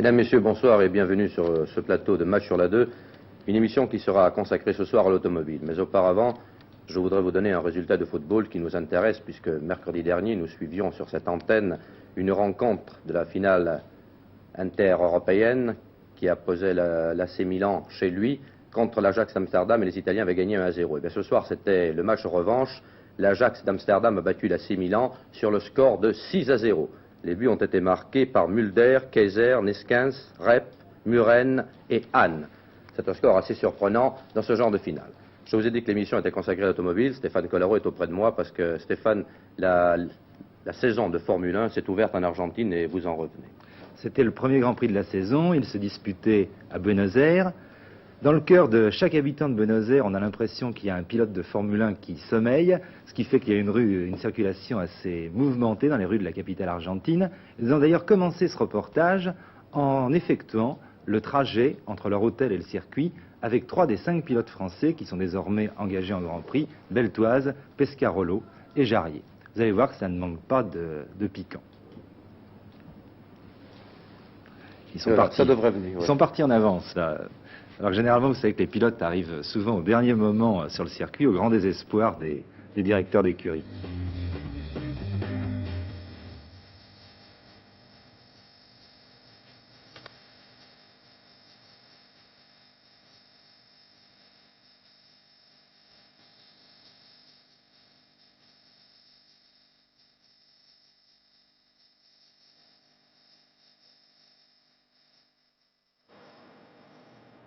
Mesdames, Messieurs, bonsoir et bienvenue sur ce plateau de Match sur la 2, une émission qui sera consacrée ce soir à l'automobile. Mais auparavant, je voudrais vous donner un résultat de football qui nous intéresse, puisque mercredi dernier, nous suivions sur cette antenne une rencontre de la finale inter-européenne qui opposait l'AC Milan chez lui contre l'Ajax d'Amsterdam, et les Italiens avaient gagné 1-0. Et bien ce soir, c'était le match revanche. L'Ajax d'Amsterdam a battu l'AC Milan sur le score de 6-0. Les buts ont été marqués par Mulder, Kaiser, Neskens, Rep, Muren et Hahn. C'est un score assez surprenant dans ce genre de finale. Je vous ai dit que l'émission était consacrée à l'automobile. Stéphane Collaro est auprès de moi parce que, Stéphane, la saison de Formule 1 s'est ouverte en Argentine et vous en revenez. C'était le premier Grand Prix de la saison. Il se disputait à Buenos Aires. Dans le cœur de chaque habitant de Buenos Aires, on a l'impression qu'il y a un pilote de Formule 1 qui sommeille, ce qui fait qu'il y a une circulation assez mouvementée dans les rues de la capitale argentine. Ils ont d'ailleurs commencé ce reportage en effectuant le trajet entre leur hôtel et le circuit avec 3 des 5 pilotes français qui sont désormais engagés en Grand Prix, Beltoise, Pescarolo et Jarier. Vous allez voir que ça ne manque pas de piquant. Ils sont partis. Ça devrait venir. Ouais. Ils sont partis en avance, là. Alors généralement, vous savez que les pilotes arrivent souvent au dernier moment sur le circuit, au grand désespoir des directeurs d'écurie.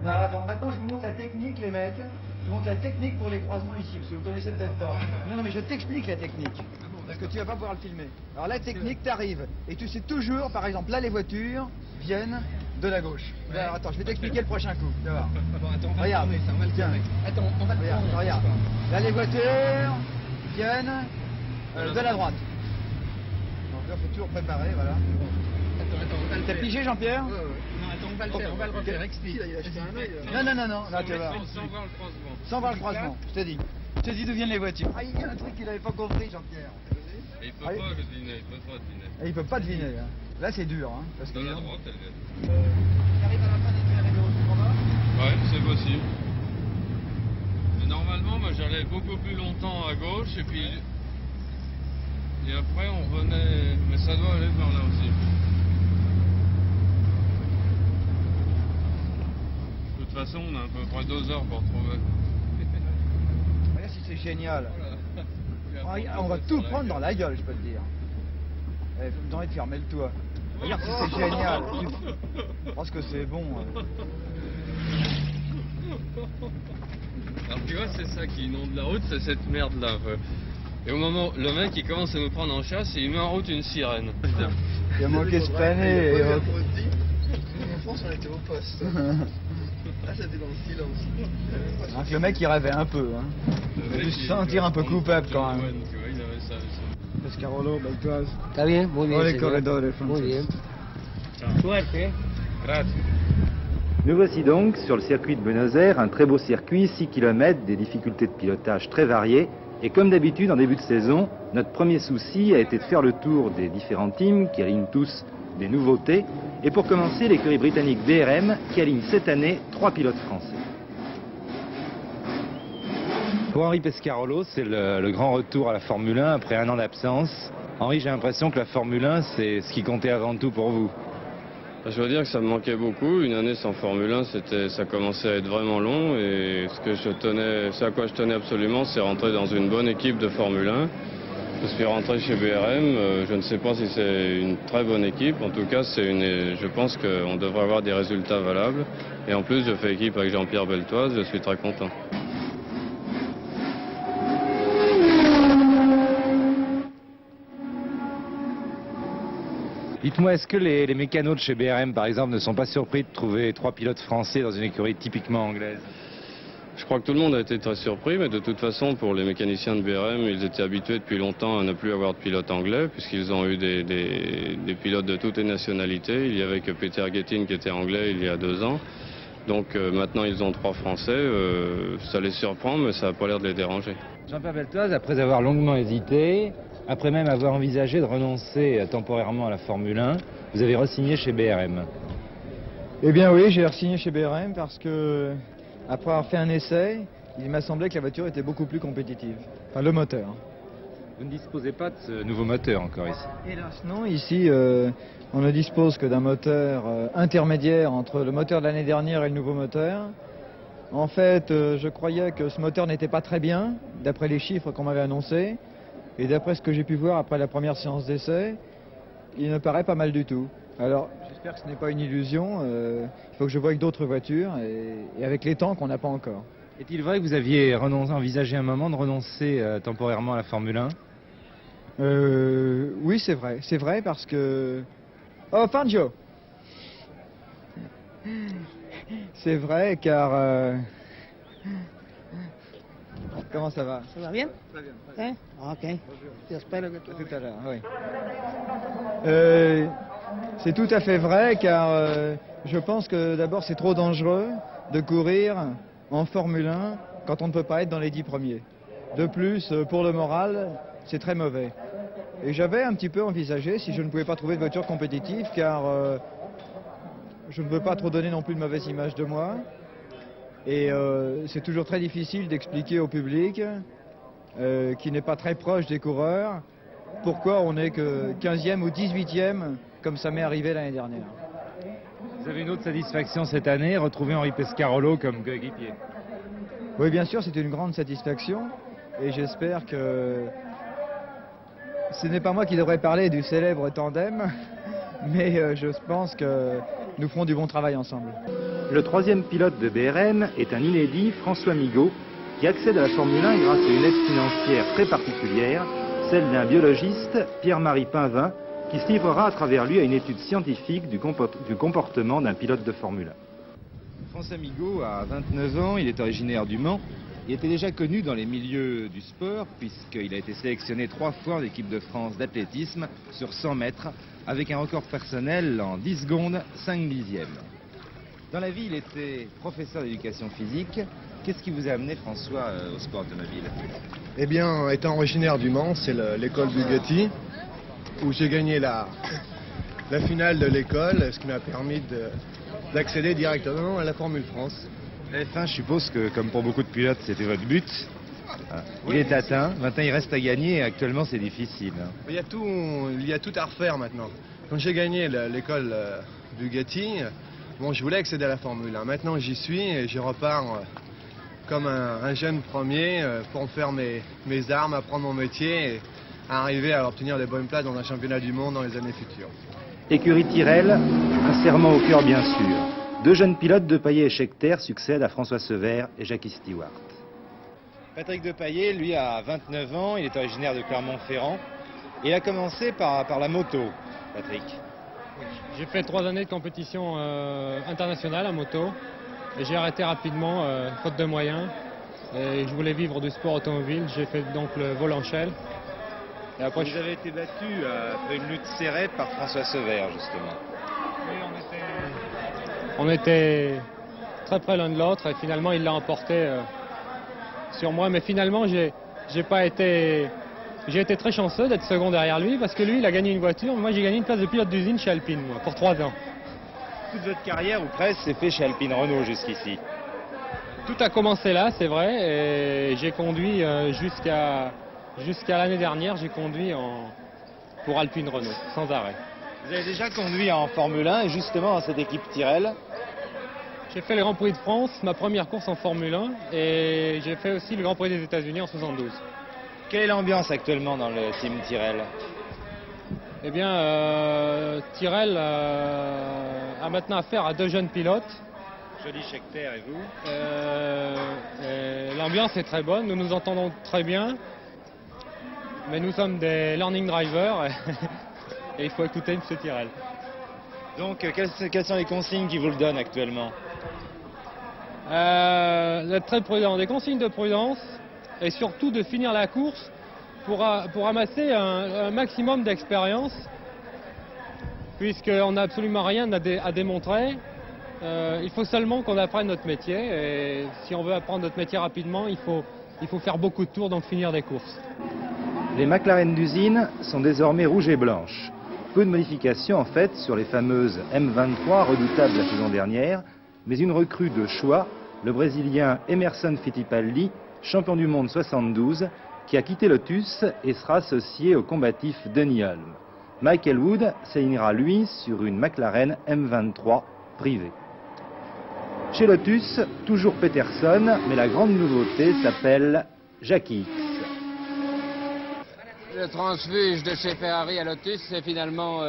Alors, maintenant, je vous montre la technique, les mecs. Je vous montre la technique pour les croisements ici, parce que vous connaissez peut-être pas. Non, mais je t'explique la technique. Parce que tu vas pas pouvoir le filmer. Alors, la technique, t'arrives. Et tu sais toujours, par exemple, là, les voitures viennent de la gauche. Ouais. Alors, attends, je vais t'expliquer le prochain coup. Tu vas voir. Bon, attends, regarde. Ça, on va le tourner. Attends, on va le tourner. Regarde. Là, les voitures viennent de la droite. Donc là, faut toujours préparer, voilà. Attends, on va le faire. T'as pigé, Jean-Pierre? On va le faire, on va le refaire, explique. Non, tu vas voir. Sans voir le croisement. Sans voir le croisement, je t'ai dit. Je t'ai dit d'où viennent les voitures. Ah, il y a un truc qu'il n'avait pas compris, Jean-Pierre. Et il peut pas deviner, il peut pas deviner. Et il peut pas deviner, hein. Là, c'est dur, hein. Parce que Dans la droite, elle vient. T'arrives à la fin des tunnels au combat? Ouais, c'est possible. Mais normalement, moi j'allais beaucoup plus longtemps à gauche et puis... Et après on revenait... Mais ça doit aller par là aussi. De toute façon, on a à peu près 2 heures pour trouver. Regarde si c'est génial. On va tout prendre dans la gueule, je peux te dire. J'ai envie de fermer le toit. Regarde si c'est génial. Je pense que c'est bon. Alors tu vois, c'est ça qui inonde la route, c'est cette merde là. Et au moment, le mec il commence à nous prendre en chasse et il met en route une sirène. Il a manqué ce pané. En France, on était au poste. Là, c'était dans le silence. Donc le mec, il rêvait un peu. Hein. Il a dû se sentir un peu coupable quand même. Tu vois, il avait ça aussi. Pescarolo, Beltoise. Está bien, muy bien. Oh, les señor. corredores Muy bien. français. Suerte. Grazie. Nous voici donc sur le circuit de Buenos Aires, un très beau circuit, 6 km, des difficultés de pilotage très variées. Et comme d'habitude, en début de saison, notre premier souci a été de faire le tour des différents teams qui alignent tous des nouveautés. Et pour commencer, l'écurie britannique BRM qui aligne cette année 3 pilotes français. Pour Henri Pescarolo, c'est le grand retour à la Formule 1 après 1 an d'absence. Henri, j'ai l'impression que la Formule 1, c'est ce qui comptait avant tout pour vous. Je veux dire que ça me manquait beaucoup. Une année sans Formule 1, ça commençait à être vraiment long. Et ce à quoi je tenais absolument, c'est rentrer dans une bonne équipe de Formule 1. Je suis rentré chez BRM. Je ne sais pas si c'est une très bonne équipe. En tout cas, je pense qu'on devrait avoir des résultats valables. Et en plus, je fais équipe avec Jean-Pierre Beltoise. Je suis très content. Dites-moi, est-ce que les mécanos de chez BRM, par exemple, ne sont pas surpris de trouver 3 pilotes français dans une écurie typiquement anglaise? Je crois que tout le monde a été très surpris, mais de toute façon, pour les mécaniciens de BRM, ils étaient habitués depuis longtemps à ne plus avoir de pilotes anglais, puisqu'ils ont eu des pilotes de toutes les nationalités. Il y avait que Peter Gettin qui était anglais il y a 2 ans. Donc maintenant, ils ont 3 Français. Ça les surprend, mais ça n'a pas l'air de les déranger. Jean-Pierre Beltoise, après avoir longuement hésité, après même avoir envisagé de renoncer temporairement à la Formule 1, vous avez re-signé chez BRM. Eh bien oui, j'ai re-signé chez BRM parce que, après avoir fait un essai, il m'a semblé que la voiture était beaucoup plus compétitive. Enfin, le moteur. Vous ne disposez pas de ce nouveau moteur encore ici? Hélas non, ici on ne dispose que d'un moteur intermédiaire entre le moteur de l'année dernière et le nouveau moteur. En fait, je croyais que ce moteur n'était pas très bien, d'après les chiffres qu'on m'avait annoncés, et d'après ce que j'ai pu voir après la première séance d'essai, il me paraît pas mal du tout. Alors, j'espère que ce n'est pas une illusion, il faut que je voie avec d'autres voitures, et avec les temps qu'on n'a pas encore. Est-il vrai que vous aviez envisagé un moment de renoncer temporairement à la Formule 1? Oui, c'est vrai parce que... Oh, Fangio! C'est vrai car... Comment ça va? ¿Todo bien? Très bien. ¿Eh? Ok. Yo espero que todo. Tout à l'heure, oui. C'est tout à fait vrai car je pense que d'abord c'est trop dangereux de courir en Formule 1 quand on ne peut pas être dans les 10 premiers. De plus, pour le moral, c'est très mauvais. Et j'avais un petit peu envisagé si je ne pouvais pas trouver de voiture compétitive car je ne veux pas trop donner non plus de mauvaise image de moi. Et c'est toujours très difficile d'expliquer au public qui n'est pas très proche des coureurs pourquoi on n'est que 15e ou 18e comme ça m'est arrivé l'année dernière. Vous avez une autre satisfaction cette année, retrouver Henri Pescarolo comme coéquipier? Oui, bien sûr, c'est une grande satisfaction et j'espère que ce n'est pas moi qui devrais parler du célèbre tandem, mais je pense que nous ferons du bon travail ensemble. Le troisième pilote de BRM est un inédit, François Migaud, qui accède à la Formule 1 grâce à une aide financière très particulière, celle d'un biologiste, Pierre-Marie Pinvin, qui se livrera à travers lui à une étude scientifique du comportement d'un pilote de Formule 1. François Migaud a 29 ans, il est originaire du Mans. Il était déjà connu dans les milieux du sport puisqu'il a été sélectionné 3 fois en équipe de France d'athlétisme sur 100 mètres avec un record personnel en 10 secondes, 5 dixièmes. Dans la vie, il était professeur d'éducation physique. Qu'est-ce qui vous a amené, François, au sport automobile? Eh bien, étant originaire du Mans, c'est l'école Bugatti, où j'ai gagné la finale de l'école, ce qui m'a permis d'accéder directement à la Formule France. F1, je suppose que, comme pour beaucoup de pilotes, c'était votre but. Il est atteint. Maintenant, il reste à gagner et actuellement, c'est difficile. Il y a tout à refaire maintenant. Quand j'ai gagné l'école Bugatti, bon, je voulais accéder à la Formule 1. Maintenant, j'y suis et je repars comme un jeune premier pour faire mes armes, apprendre mon métier et arriver à obtenir des bonnes places dans un championnat du monde dans les années futures. Écurie Tyrrell, un serment au cœur, bien sûr. 2 jeunes pilotes, Depailler et Scheckter, succèdent à François Sever et Jackie Stewart. Patrick Depailler, lui, a 29 ans, il est originaire de Clermont-Ferrand. Il a commencé par la moto, Patrick. J'ai fait 3 années de compétition internationale à moto et j'ai arrêté rapidement, faute de moyens. Et je voulais vivre du sport automobile, j'ai fait donc le Volanchel. Et après, vous avez été battu après une lutte serrée par François Sever, justement. Oui, on était très près l'un de l'autre et finalement il l'a emporté sur moi. Mais finalement j'ai été très chanceux d'être second derrière lui parce que lui il a gagné une voiture, moi j'ai gagné une place de pilote d'usine chez Alpine moi, pour 3 ans. Toute votre carrière ou presque s'est fait chez Alpine Renault jusqu'ici? Tout a commencé là, c'est vrai, et j'ai conduit jusqu'à l'année dernière, j'ai conduit pour Alpine Renault, sans arrêt. Vous avez déjà conduit en Formule 1 et justement dans cette équipe Tyrrell? J'ai fait le Grand Prix de France, ma première course en Formule 1, et j'ai fait aussi le Grand Prix des États-Unis en 72. Quelle est l'ambiance actuellement dans le team Tyrrell? Eh bien, Tyrrell a maintenant affaire à 2 jeunes pilotes. Joli Scheckter et vous? L'ambiance est très bonne, nous nous entendons très bien, mais nous sommes des learning drivers et il faut écouter M. Tyrrell. Donc, quelles sont les consignes qu'il vous le donne actuellement? D'être très prudent, des consignes de prudence et surtout de finir la course pour amasser un maximum d'expérience puisqu'on n'a absolument rien à démontrer. Il faut seulement qu'on apprenne notre métier et si on veut apprendre notre métier rapidement, il faut faire beaucoup de tours, donc finir des courses. Les McLaren d'usine sont désormais rouges et blanches. Peu de modifications en fait sur les fameuses M23 redoutables la saison dernière, mais une recrue de choix, le Brésilien Emerson Fittipaldi, champion du monde 72, qui a quitté Lotus et sera associé au combatif Denny Hulme. Michael Wood s'alignera lui sur une McLaren M23 privée. Chez Lotus, toujours Peterson, mais la grande nouveauté s'appelle Jackie X. Le transfuge de chez Ferrari à Lotus, c'est finalement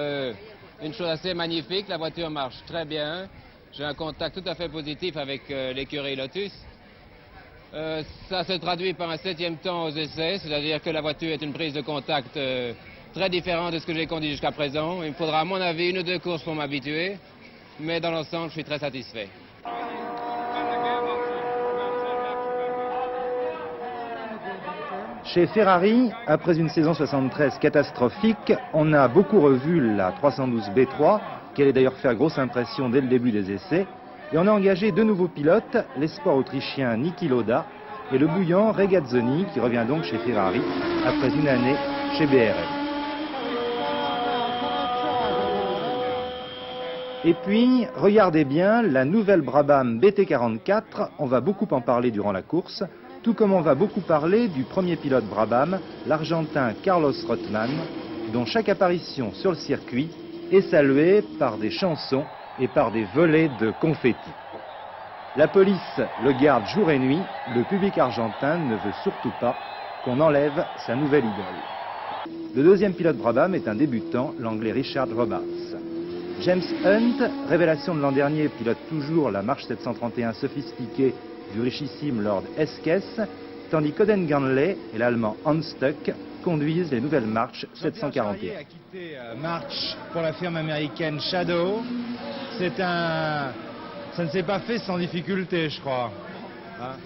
une chose assez magnifique. La voiture marche très bien. J'ai un contact tout à fait positif avec l'écurie Lotus. Ça se traduit par un 7e temps aux essais, c'est-à-dire que la voiture est une prise de contact très différente de ce que j'ai conduit jusqu'à présent. Il me faudra à mon avis 1 ou 2 courses pour m'habituer, mais dans l'ensemble, je suis très satisfait. Chez Ferrari, après une saison 73 catastrophique, on a beaucoup revu la 312 B3, qui allait d'ailleurs faire grosse impression dès le début des essais, et on a engagé 2 nouveaux pilotes, l'espoir autrichien Niki Lauda et le bouillant Regazzoni, qui revient donc chez Ferrari après une année chez BRL. Et puis, regardez bien, la nouvelle Brabham BT44, on va beaucoup en parler durant la course, tout comme on va beaucoup parler du premier pilote Brabham, l'Argentin Carlos Rothman, dont chaque apparition sur le circuit est saluée par des chansons et par des volées de confettis. La police le garde jour et nuit, le public argentin ne veut surtout pas qu'on enlève sa nouvelle idole. Le deuxième pilote Brabham est un débutant, l'anglais Richard Roberts. James Hunt, révélation de l'an dernier, pilote toujours la March 731 sophistiquée du richissime Lord Hesketh, tandis qu'Oden Ganley et l'allemand Hans Stuck conduisent les nouvelles March 741. a quitté March pour la firme américaine Shadow. Ça ne s'est pas fait sans difficulté, je crois. Hein?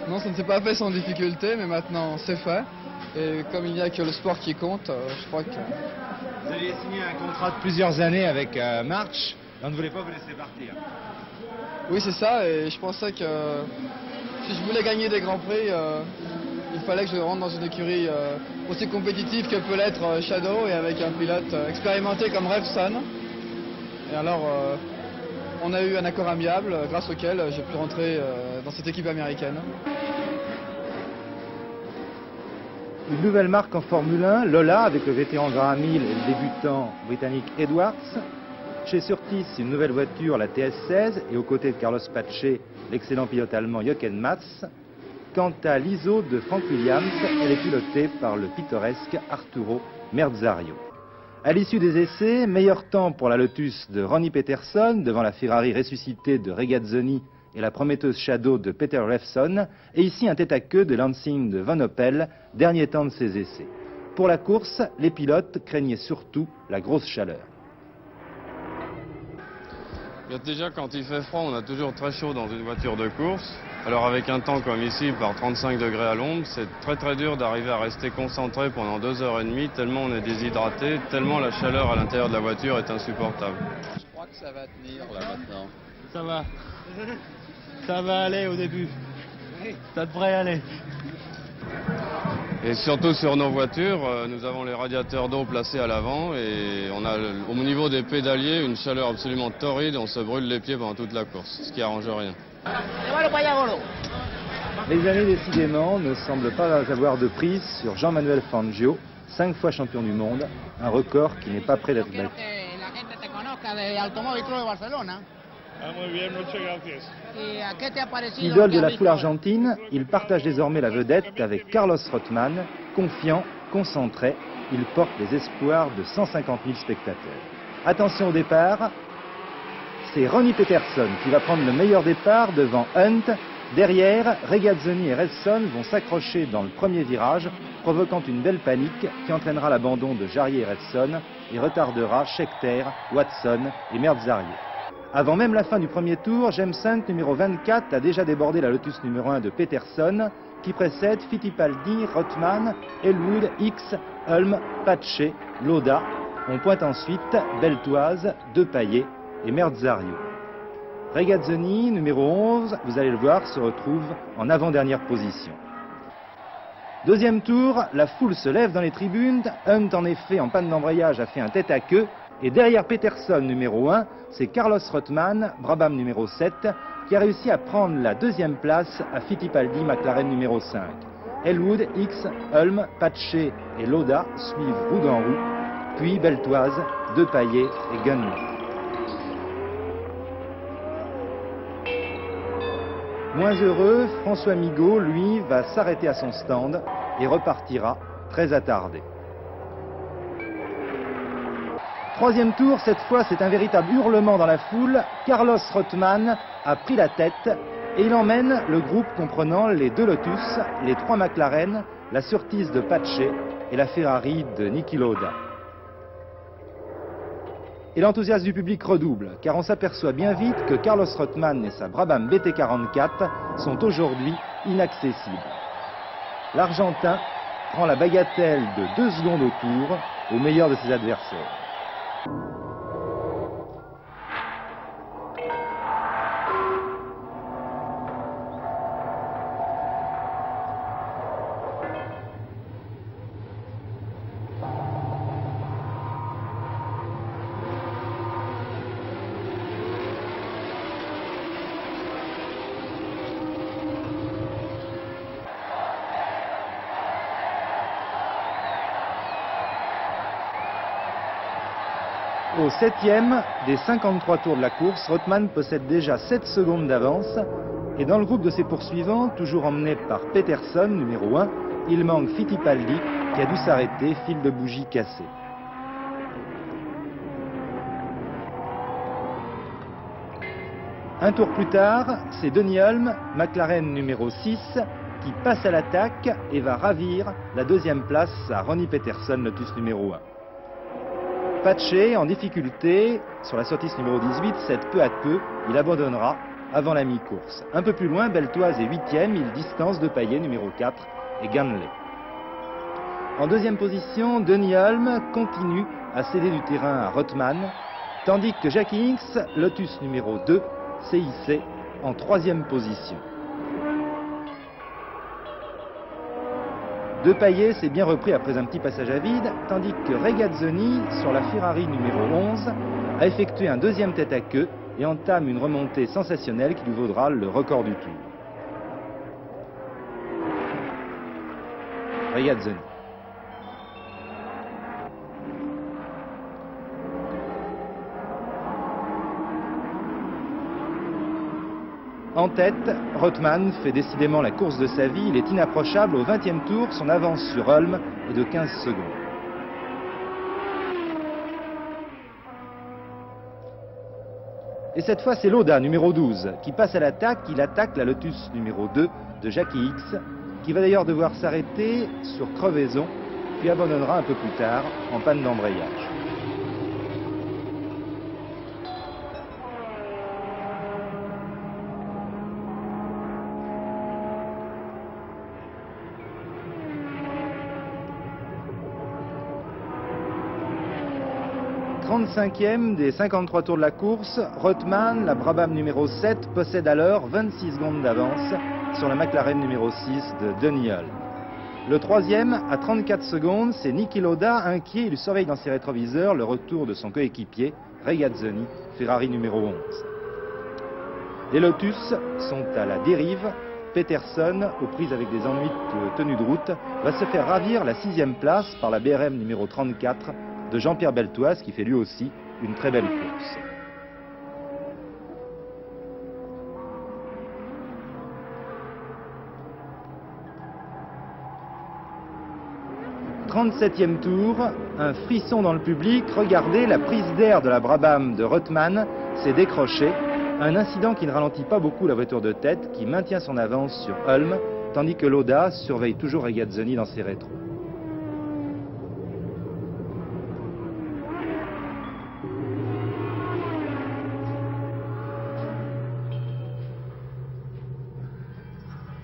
Non, ça ne s'est pas fait sans difficulté, mais maintenant c'est fait. Et comme il n'y a que le sport qui compte, je crois que... Vous aviez signé un contrat de plusieurs années avec March, et on ne voulait pas vous laisser partir. Oui, c'est ça, et je pensais que si je voulais gagner des grands prix, il fallait que je rentre dans une écurie aussi compétitive que peut l'être Shadow, et avec un pilote expérimenté comme Revson. Et alors, on a eu un accord amiable, grâce auquel j'ai pu rentrer dans cette équipe américaine. Une nouvelle marque en Formule 1, Lola, avec le vétéran Graham Hill et le débutant britannique Edwards. Chez Surtees, une nouvelle voiture, la TS16, et aux côtés de Carlos Pace, l'excellent pilote allemand Jochen Matz. Quant à l'ISO de Frank Williams, elle est pilotée par le pittoresque Arturo Merzario. À l'issue des essais, meilleur temps pour la Lotus de Ronnie Peterson, devant la Ferrari ressuscitée de Regazzoni et la prometteuse Shadow de Peter Revson, et ici un tête-à-queue de Lansing de Van Oppel, dernier temps de ses essais. Pour la course, les pilotes craignaient surtout la grosse chaleur. Déjà, quand il fait froid, on a toujours très chaud dans une voiture de course. Alors avec un temps comme ici, par 35 degrés à l'ombre, c'est très dur d'arriver à rester concentré pendant 2h30, tellement on est déshydraté, tellement la chaleur à l'intérieur de la voiture est insupportable. Je crois que ça va tenir là maintenant. Ça va. Ça va aller au début. Ça devrait aller. Et surtout sur nos voitures, nous avons les radiateurs d'eau placés à l'avant et on a au niveau des pédaliers une chaleur absolument torride, on se brûle les pieds pendant toute la course, ce qui arrange rien. Les années décidément ne semblent pas avoir de prise sur Jean-Manuel Fangio, 5 fois champion du monde, un record qui n'est pas près d'être battu. Idole de la foule argentine, il partage désormais la vedette avec Carlos Rothman, confiant, concentré, il porte les espoirs de 150 000 spectateurs. Attention au départ, c'est Ronnie Peterson qui va prendre le meilleur départ devant Hunt. Derrière, Regazzoni et Revson vont s'accrocher dans le premier virage, provoquant une belle panique qui entraînera l'abandon de Jarier et Revson et retardera Scheckter, Watson et Merzario. Avant même la fin du premier tour, James Hunt, numéro 24, a déjà débordé la Lotus numéro 1 de Peterson, qui précède Fittipaldi, Rothman, Elwood, X, Hulme, Pace, Lauda. On pointe ensuite Beltoise, Depailler et Merzario. Regazzoni, numéro 11, vous allez le voir, se retrouve en avant-dernière position. Deuxième tour, la foule se lève dans les tribunes. Hunt, en effet, en panne d'embrayage, a fait un tête-à-queue. Et derrière Peterson numéro 1, c'est Carlos Rothman, Brabham numéro 7, qui a réussi à prendre la deuxième place à Fittipaldi, McLaren numéro 5. Elwood, X, Hulme, Pache et Lauda suivent roue en roue, puis Beltoise, Depailler et Gunley. Moins heureux, François Migaud, lui, va s'arrêter à son stand et repartira très attardé. Troisième tour, cette fois c'est un véritable hurlement dans la foule. Carlos Rothman a pris la tête et il emmène le groupe comprenant les 2 Lotus, les 3 McLaren, la Surtees de Pache et la Ferrari de Niki Lauda. Et l'enthousiasme du public redouble, car on s'aperçoit bien vite que Carlos Rothman et sa Brabham BT44 sont aujourd'hui inaccessibles. L'Argentin prend la bagatelle de 2 secondes au tour au meilleur de ses adversaires. Au 7e des 53 tours de la course, Rothman possède déjà 7 secondes d'avance. Et dans le groupe de ses poursuivants, toujours emmené par Peterson, numéro 1, il manque Fittipaldi, qui a dû s'arrêter, fil de bougie cassé. Un tour plus tard, c'est Denny Hulme, McLaren numéro 6, qui passe à l'attaque et va ravir la deuxième place à Ronnie Peterson, Lotus numéro 1. Pache, en difficulté, sur la Surtees numéro 18, cède peu à peu, il abandonnera avant la mi-course. Un peu plus loin, Beltoise est 8e, il distance Depailler numéro 4 et Gunley. En deuxième position, Denny Hulme continue à céder du terrain à Rothman, tandis que Jackie Inkster, Lotus numéro 2, s'est hissé en 3e position. Depailler s'est bien repris après un petit passage à vide, tandis que Regazzoni, sur la Ferrari numéro 11, a effectué un deuxième tête-à-queue et entame une remontée sensationnelle qui lui vaudra le record du tour. Regazzoni. En tête, Rothman fait décidément la course de sa vie. Il est inapprochable. Au 20e tour, son avance sur Hulme est de 15 secondes. Et cette fois, c'est Lauda, numéro 12, qui passe à l'attaque. Il attaque la Lotus numéro 2 de Jackie Inkster, qui va d'ailleurs devoir s'arrêter sur crevaison, puis abandonnera un peu plus tard en panne d'embrayage. « 35e des 53 tours de la course, Rothman, la Brabham numéro 7, possède alors 26 secondes d'avance sur la McLaren numéro 6 de Denny Hulme. Le 3e, à 34 secondes, c'est Niki Lauda, inquiet. Il surveille dans ses rétroviseurs le retour de son coéquipier, Regazzoni, Ferrari numéro 11. Les Lotus sont à la dérive. Peterson, aux prises avec des ennuis de tenue de route, va se faire ravir la 6e place par la BRM numéro 34 de Jean-Pierre Beltoise, qui fait lui aussi une très belle course. « 37e tour, un frisson dans le public. Regardez, la prise d'air de la Brabham de Rothman s'est décrochée. Un incident qui ne ralentit pas beaucoup la voiture de tête, qui maintient son avance sur Hulme, tandis que Lauda surveille toujours Regazzoni dans ses rétros.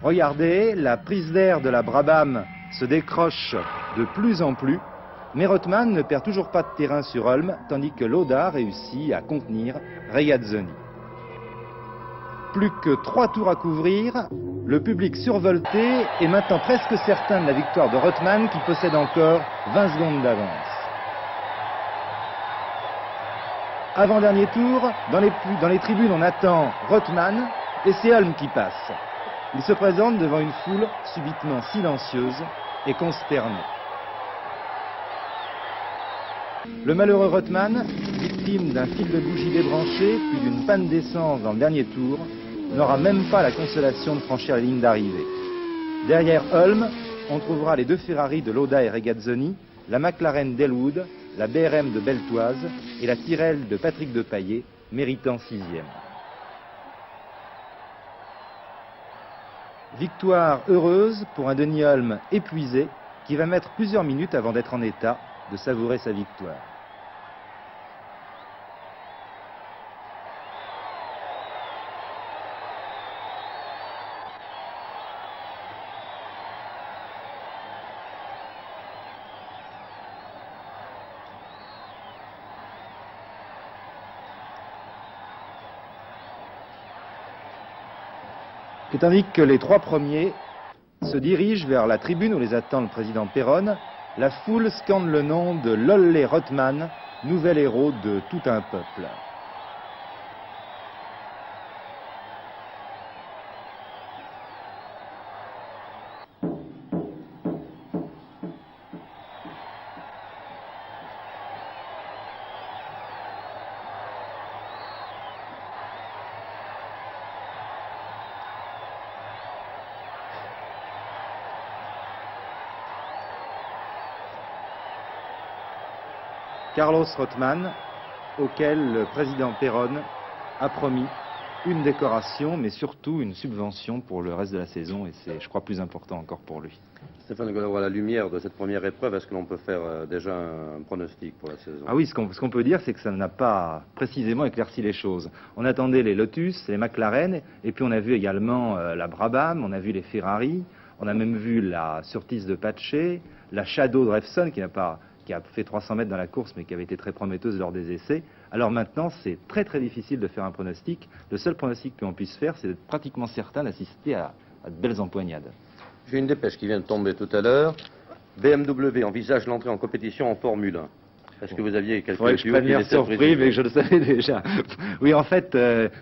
Regardez, la prise d'air de la Brabham se décroche de plus en plus, mais Rothman ne perd toujours pas de terrain sur Hulme, tandis que Lauda réussit à contenir Regazzoni. Plus que 3 tours à couvrir, le public survolté est maintenant presque certain de la victoire de Rothman, qui possède encore 20 secondes d'avance. Avant-dernier tour, dans les tribunes, on attend Rothman et c'est Holm qui passe. Il se présente devant une foule subitement silencieuse et consternée. Le malheureux Rothman, victime d'un fil de bougie débranché puis d'une panne d'essence dans le dernier tour, n'aura même pas la consolation de franchir la ligne d'arrivée. Derrière Holm, on trouvera les deux Ferrari de Lauda et Regazzoni, la McLaren d'Elwood, la BRM de Beltoise et la Tyrrell de Patrick Depailler, méritant 6e. Victoire heureuse pour un Denis Holm épuisé qui va mettre plusieurs minutes avant d'être en état de savourer sa victoire. Et tandis que les trois premiers se dirigent vers la tribune où les attend le président Péronne, la foule scande le nom de Lolle Rothman, nouvel héros de tout un peuple. Carlos Rothman, auquel le président Péronne a promis une décoration, mais surtout une subvention pour le reste de la saison, et c'est, je crois, plus important encore pour lui. Stéphane Godeau, à la lumière de cette première épreuve, est-ce que l'on peut faire déjà un pronostic pour la saison? Ah oui, ce qu'on peut dire, c'est que ça n'a pas précisément éclairci les choses. On attendait les Lotus, les McLaren, et puis on a vu également la Brabham, on a vu les Ferrari, on a même vu la Surtees de Pace, la Shadow de Revson, qui a fait 300 mètres dans la course, mais qui avait été très prometteuse lors des essais. Alors maintenant, c'est très très difficile de faire un pronostic. Le seul pronostic que l'on puisse faire, c'est d'être pratiquement certain d'assister à de belles empoignades. J'ai une dépêche qui vient de tomber tout à l'heure. BMW envisage l'entrée en compétition en Formule 1. Est-ce que vous aviez quelques surpris, mais je le savais déjà. Oui, en fait,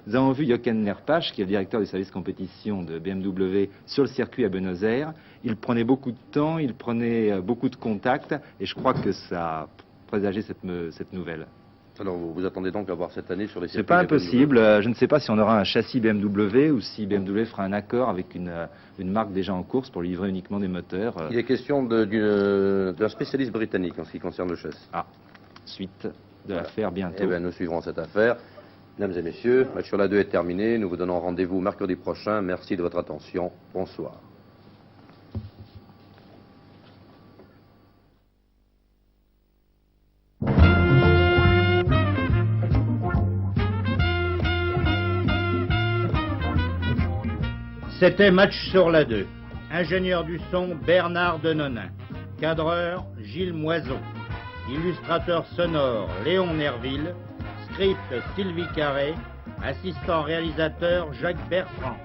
nous avons vu Jochen Nerpach, qui est le directeur du service compétition de BMW, sur le circuit à Buenos Aires. Il prenait beaucoup de temps, il prenait beaucoup de contacts, et je crois que ça a présagé cette nouvelle. Alors vous attendez donc à voir cette année sur les circuits? C'est pas impossible. Je ne sais pas si on aura un châssis BMW ou si BMW fera un accord avec une marque déjà en course pour lui livrer uniquement des moteurs. Il est question d'un spécialiste britannique en ce qui concerne le châssis. Ah, suite de l'affaire bientôt. Eh bien, nous suivrons cette affaire. Mesdames et messieurs, match sur la 2 est terminé. Nous vous donnons rendez-vous mercredi prochain. Merci de votre attention. Bonsoir. C'était Match sur la 2. Ingénieur du son, Bernard Denonin. Cadreur, Gilles Moiseau. Illustrateur sonore, Léon Nerville. Script, Sylvie Carré. Assistant réalisateur, Jacques Bertrand.